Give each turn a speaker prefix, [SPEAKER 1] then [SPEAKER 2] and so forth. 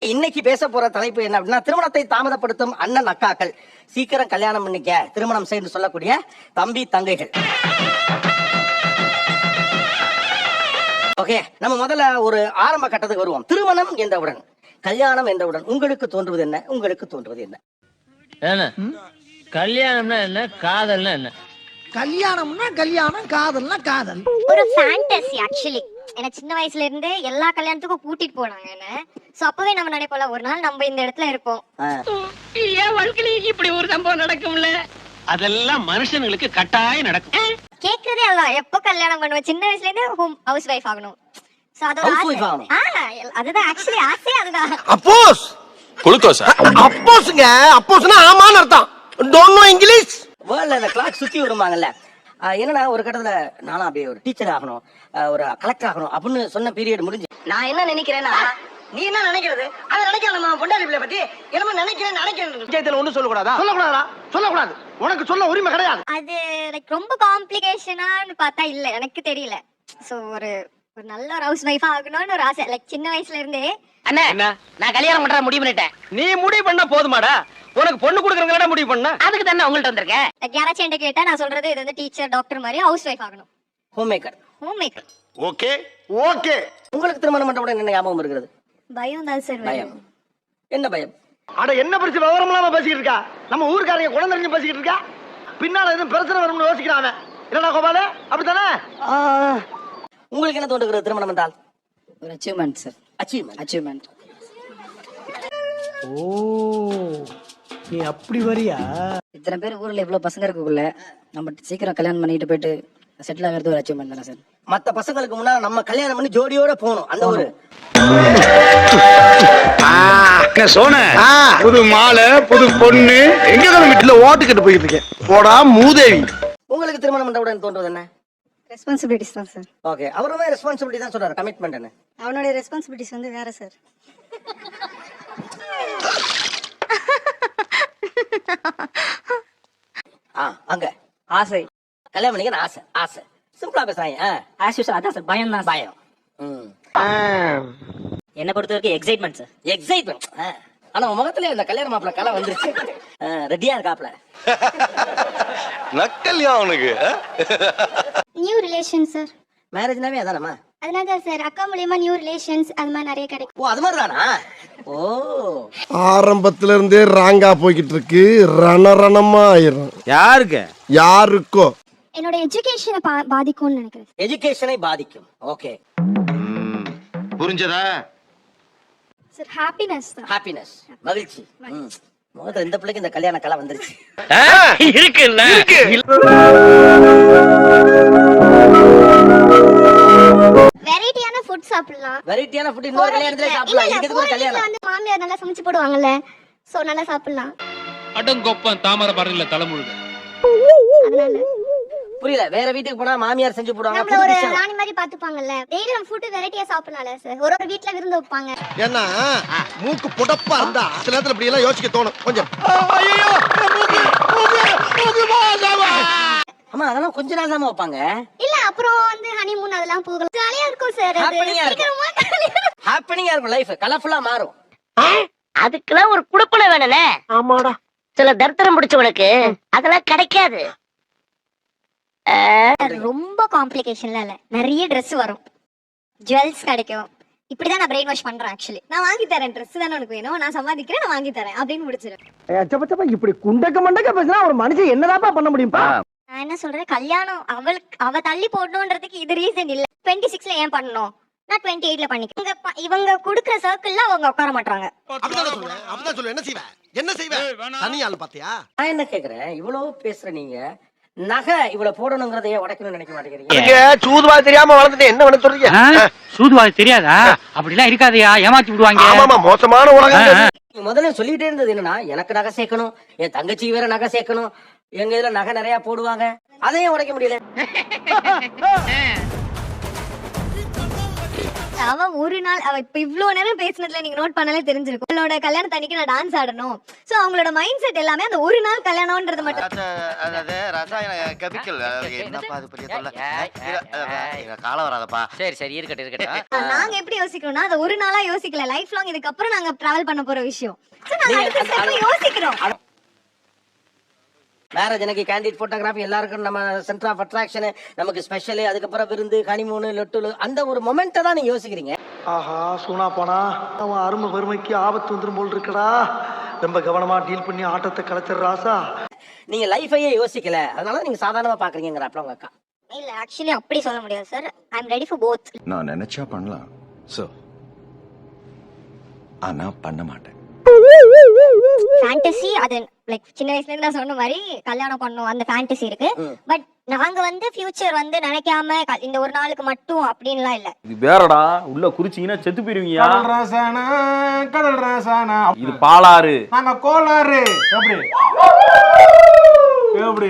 [SPEAKER 1] இன்னைக்கு பேச போற தலைப்பு என்ன அப்படின்னா, திருமணத்தை தாமதப்படுத்தும் அண்ணன் அக்காக்கள், சீக்கிரம் கல்யாணம் பண்ணிக்க, திருமணம் செய்து சொல்லக்கூடிய தம்பி தங்கைகள். ஓகே, நம்ம முதல்ல ஒரு ஆரம்ப கட்டத்துக்கு வருவோம். திருமணம் என்றவுடன், கல்யாணம் என்றவுடன் உங்களுக்கு தோன்றுவது என்ன? உங்களுக்கு தோன்றுவது என்ன?
[SPEAKER 2] கல்யாணம்னா என்ன, காதல்னா என்ன?
[SPEAKER 3] கல்யாணம்னா கல்யாணம், காதல்னா காதல்.
[SPEAKER 4] ஒரு ஃபேண்டசி ஆக்சுவலி. எனக்கு சின்ன வயசுல இருந்து எல்லா கல்யாணத்துக்கும் கூட்டிட்டு போனாங்க என்ன. சோ அப்பவே நம்ம நினைப்போம்ல, ஒரு நாள் நம்ம இந்த இடத்துல இருப்போம்.
[SPEAKER 5] ஏன் வாழ்க்கையில இப்படி ஒரு சம்பவம் நடக்கும்ல? அதெல்லாம் மனுஷங்களுக்கு கட்டாயம் நடக்கும்.
[SPEAKER 4] கேக்குறதே அதான், எப்போ கல்யாணம் பண்ணுவோம்? சின்ன வயசுல இருந்து ஹவுஸ் வைஃப் ஆகணும். சோ அதுதான் ஆக்சுவலி ஆசை. அதுதான்
[SPEAKER 6] அப்போஸ் குளுக்கோஸ். அப்போஸ்ங்க, அப்போஸ்னா ஆமான்னு அர்த்தம். Don't know English.
[SPEAKER 1] வேர்ல்ட்ல இந்த கிளாக் சுத்தி விடுவாங்கல்ல. என்னன்னா ஒரு கட்டத்துல நானும் அப்படியே ஒரு டீச்சர் ஆகணும், ஒரு கலெக்டர் ஆகணும் அப்படின்னு சொன்ன பீரியட் முடிஞ்சு. நான் என்ன நினைக்கிறேன்னா, நீ என்ன நினைக்கிறது அதை நினைக்கிறேன். நம்ம பொண்டாட்டி பிள்ளை பத்தி என்னமோ நினைக்கிறேன்.
[SPEAKER 6] ஒண்ணும் சொல்லக்கூடாதா? சொல்லக்கூடாதா? சொல்லக்கூடாது. உனக்கு சொல்ல உரிமை கிடையாது.
[SPEAKER 4] அது லைக் ரொம்ப காம்ப்ளிகேஷனான்னு பார்த்தா இல்ல, எனக்கு தெரியல. சோ ஒரு நல்ல ஒரு ஹவுஸ் வைஃபா ஆகணும்னு ஒரு ஆசை, லைக் சின்ன வயசுல இருந்தே.
[SPEAKER 5] அண்ணா, நான் கல்யாணம் பண்ற முடிவு பண்ணிட்டேன். நீ முடிவு பண்ணா போதுமாடா? உனக்கு பொண்ணு கொடுக்கறவங்களா முடிவு பண்ணா? அதுக்கு தானே உங்கள்ட்ட வந்திருக்கேன்.
[SPEAKER 4] யாராச்சும் என்கிட்ட கேட்டா நான் சொல்றது இது வந்து டீச்சர், டாக்டர் மாதிரி ஹவுஸ் வைஃப் ஆகணும்.
[SPEAKER 1] Home maker.
[SPEAKER 6] Okay okay.
[SPEAKER 1] உங்களுக்கு திருமணம் பண்ண என்ன ஞாபகம் இருக்கிறது?
[SPEAKER 4] பயம் தான் சார்.
[SPEAKER 1] பயம். என்ன பயம்?
[SPEAKER 6] அட என்ன பிரச்சனை விவரம் இல்லாம பேசிக்கிட்டு இருக்கா? நம்ம ஊர்க்காரங்க குழந்தை தெரிஞ்சு பேசிக்கிட்டு இருக்கா? பின்னால எதுவும் பிரச்சனை வரும்னு யோசிக்கிறாங்க. என்னடா கோபால, அப்படித்தானே?
[SPEAKER 1] உங்களுக்கு என்ன தோன்றுகிறது திருமணம் என்றால்?
[SPEAKER 7] ஒரு அச்சீவ்மெண்ட் சார். அச்சீவ்மெண்ட்.
[SPEAKER 3] ஓ, நீ அப்படி வரியா?
[SPEAKER 7] இத்தனை பேர் ஊர்ல இவ்வளவு பசங்க இருக்குள்ள நம்ம சீக்கிரம் கல்யாணம் பண்ணிட்டு போயிட்டு செட்டில் ஆகிறது ஒரு அச்சீவ்மெண்ட் தானே சார்.
[SPEAKER 1] மத்த பசங்களுக்கு முன்னாடி நம்ம கல்யாணம் பண்ணி ஜோடியோட போகணும். அந்த ஒரு
[SPEAKER 6] புது மாலை, புது பொண்ணு, எங்க வீட்டுல ஓட்டுக்கிட்டு போயிட்டு இருக்கேன். போடா மூதேவி.
[SPEAKER 1] உங்களுக்கு திருமணம் பண்ணவுடன் தோன்றது என்ன?
[SPEAKER 7] ரெஸ்பான்சிபிலிட்டிஸ் தான் சார்.
[SPEAKER 1] ஓகே, அவருமே ரெஸ்பான்சிபிலிட்டி தான் சொல்றாரு. கமிட்மெண்ட் என்ன?
[SPEAKER 7] அவனுடைய ரெஸ்பான்சிபிலிட்டிஸ் வந்து வேற சார்.
[SPEAKER 1] அங்க
[SPEAKER 7] ஆசை,
[SPEAKER 1] கல்யாணம் பண்ணிக்க ஆசை. ஆசை சிம்பிளா பேசுறாங்க.
[SPEAKER 7] அதான் சார். பயம் தான்.
[SPEAKER 1] பயம்.
[SPEAKER 7] என்ன பொறுத்த வரைக்கும் எக்ஸைட்மெண்ட் சார்.
[SPEAKER 1] எக்ஸைட்மெண்ட். ஆனா உன் முகத்துல இந்த கல்யாண மாப்பிள்ள கலை வந்துருச்சு. ரெடியா இருக்காப்ல.
[SPEAKER 6] நக்கல்யா அவனுக்கு.
[SPEAKER 4] New relation sir.
[SPEAKER 1] மேரேஜ்னாவே அதானமா?
[SPEAKER 4] அதனால தான் சார் அக்கா மூலமா நியூ ரிலேஷன்ஸ் அது மாதிரி நிறைய கிடைக்கும்.
[SPEAKER 1] ஓ, அது மாதிரி தானா? ஓ,
[SPEAKER 6] ஆரம்பத்துல இருந்தே ராங்கா போய்கிட்டு இருக்கு. ரணரணமா ஆயிரும்.
[SPEAKER 8] யாருக்கு?
[SPEAKER 6] யாருக்கோ.
[SPEAKER 4] என்னோட எஜுகேஷனை பாதிக்கும்னு நினைக்கிறேன்.
[SPEAKER 1] எஜுகேஷனை பாதிக்கும். ஓகே,
[SPEAKER 6] புரிஞ்சதா?
[SPEAKER 4] சார் ஹாப்பினஸ் தான்.
[SPEAKER 1] ஹாப்பினஸ், மகிழ்ச்சி. முதல்ல இந்த பிள்ளைக்கு இந்த கல்யாண கலை வந்துருச்சு.
[SPEAKER 5] இருக்குல்ல?
[SPEAKER 4] வெரைட்டியான ஃபுட் சாப்பிடலாம்.
[SPEAKER 1] வெரைட்டியான ஃபுட் இன்னொரு கல்யாணத்துல சாப்பிடலாம். இதுக்கு ஒரு கல்யாணம்
[SPEAKER 4] வந்து மாமியார் நல்லா சமைச்சு போடுவாங்கல்ல, சோ நல்லா சாப்பிடலாம்.
[SPEAKER 9] அடங்கொப்பன் தாமரை பரல்ல தலைமுழுக.
[SPEAKER 4] அதனால
[SPEAKER 1] புரியல. வேற வீட்டுக்கு போனா மாமியார் செஞ்சு போடுவாங்க.
[SPEAKER 4] நம்மள ஒரு ராணி மாதிரி பாத்துப்பாங்கல்ல. டெய்லி நம்ம ஃபுட் வெரைட்டியா சாப்பிடலாம்ல சார். ஒரு வீட்ல விருந்து வைப்பாங்க.
[SPEAKER 6] ஏன்னா மூக்கு புடப்பா இருந்தா சில நேரத்துல இப்படி எல்லாம் யோசிக்க தோணும் கொஞ்சம்.
[SPEAKER 1] ஆமா, அதெல்லாம் கொஞ்ச நாள் தான் வைப்பாங்க.
[SPEAKER 4] இல்ல அப்புறம் வந்து ஹனிமூன் அதெல்லாம் போகலாம். ஜாலியா இருக்கும் சார்.
[SPEAKER 1] ஹாப்பினிங்கா இருக்கும். லைஃப் கலர்ஃபுல்லா மாறும்.
[SPEAKER 5] அதுக்கெல்லாம் ஒரு குடுப்பனை வேணும்ல.
[SPEAKER 6] ஆமாடா.
[SPEAKER 5] சில தர்த்தரம் பிடிச்சவனுக்கு அதெல்லாம் கிடைக்காது.
[SPEAKER 4] ரொம்ப காம்ப்ளிகேஷன்ல இல்ல, நிறைய Dress வரும், ஜுவல்ஸ் கிடைக்கும். இப்படிதான் நான் பிரெயின் வாஷ் பண்றேன் ஆக்சுவலி. நான் வாங்கி தரேன், Dress தானே உனக்கு வேணும், நான் சம்பாதிக்கிறேன், நான் வாங்கி தரேன் அப்படின்னு முடிச்சிருக்கேன்.
[SPEAKER 3] இப்படி குண்டக்க மண்டக்க பேசினா ஒரு மனுஷன் என்னதாப்பா பண்ண முடியும்பா?
[SPEAKER 4] நான் என்ன சொல்றேன், கல்யாணம் அவ தள்ளி போடணும்ன்றதுக்கு இது ரீசன் இல்ல. 26ல ஏன் பண்ணணும், நான் 28ல பண்ணிக்கிறேன். இவங்க குடுக்குற சர்க்கிள்ல அவங்க உட்கார மாட்டாங்க.
[SPEAKER 6] அப்படிதான் சொல்லுவேன். என்ன செய்வேன் தனியால் பாத்தியா?
[SPEAKER 1] நான் என்ன கேக்குறேன், இவ்வளவு பேசுற நீங்க நகை இவ்வளவு போடணுங்கிறதையே உடைக்கணும்னு நினைக்க மாட்டேங்கிறீங்க.
[SPEAKER 6] சூதுவாது தெரியாம வளர்ந்துட்டு என்ன பண்ண சொல்றீங்க?
[SPEAKER 2] சூதுவாது தெரியாதா? அப்படிலாம் இருக்காதயா, ஏமாத்தி விடுவாங்க.
[SPEAKER 6] ஆமாமா, மோசமான உலகம்.
[SPEAKER 1] முதல்ல சொல்லிட்டே இருந்தது என்னன்னா, எனக்கு நகை சேர்க்கணும், என் தங்கச்சி வேற நகை சேர்க்கணும், எங்க இதுல நகை நிறைய போடுவாங்க, அதையும் உடைக்க முடியல.
[SPEAKER 4] அவன் ஒரு நாள் அவ இப்ப இவ்வளவு நேரம் பேசினதுல நீங்க நோட் பண்ணாலே தெரிஞ்சிருக்கும் அவளோட கல்யாணத்து அன்னைக்கு நான் டான்ஸ் ஆடணும் சோ அவங்களோட மைண்ட் செட் எல்லாமே அந்த ஒரு நாள் கல்யாணம்ன்றது மட்டும்.
[SPEAKER 6] அதாவது ரசாயன கெமிக்கல் என்னப்பா அது பெரிய தொல்லை காலம் வராதப்பா.
[SPEAKER 5] சரி சரி இருக்கட்டும் இருக்கட்டும்.
[SPEAKER 4] நாங்க எப்படி யோசிக்கிறோம்னா அது ஒரு நாளா யோசிக்கல, லைஃப் லாங் இதுக்கப்புறம் நாங்க டிராவல் பண்ண போற விஷயம். சோ நாங்க அடுத்த ஸ்டெப் யோசிக்கிறோம்.
[SPEAKER 1] மேரேஜ் எனக்கு கேண்டிட் போட்டோகிராஃபி எல்லாருக்கும் நம்ம சென்டர் ஆஃப் அட்ராக்ஷன், நமக்கு ஸ்பெஷல், அதுக்கப்புறம் விருந்து, ஹனிமூனு, லொட்டுலு, அந்த ஒரு மொமெண்ட்டை தான் நீங்க யோசிக்கிறீங்க.
[SPEAKER 6] ஆஹா சூனா போனா அவன் அருமை பெருமைக்கு ஆபத்து வந்துடும் போல் இருக்கடா. ரொம்ப கவனமா டீல் பண்ணி ஆட்டத்தை கலைச்சிடுறாசா.
[SPEAKER 1] நீங்க லைஃபையே யோசிக்கல, அதனால நீங்க சாதாரணமா பாக்குறீங்கிறாப்ல உங்க அக்கா.
[SPEAKER 4] இல்ல ஆக்சுவலி அப்படி சொல்ல முடியாது sir. I am ready for both.
[SPEAKER 8] நான் நினைச்சா பண்ணலாம் சோ ஆனா பண்ண மாட்டேன்.
[SPEAKER 4] ஃபேண்டசி அது லைக் சின்ன வயசுல இருந்து நான் சொன்ன மாதிரி கல்யாணம் பண்ணணும் அந்த ஃபேண்டசி இருக்கு. பட் நாங்க வந்து ஃபியூச்சர் வந்து நினைக்காம இந்த ஒரு நாளுக்கு மட்டும் அப்படின்லாம் இல்ல.
[SPEAKER 10] இது வேறடா, உள்ள குறிச்சிங்கன்னா செத்து போயிருவீங்க. கடல் ராசானா கடல் ராசானா இது பாலாறு, நாங்க கோளாறு. எப்படி எப்படி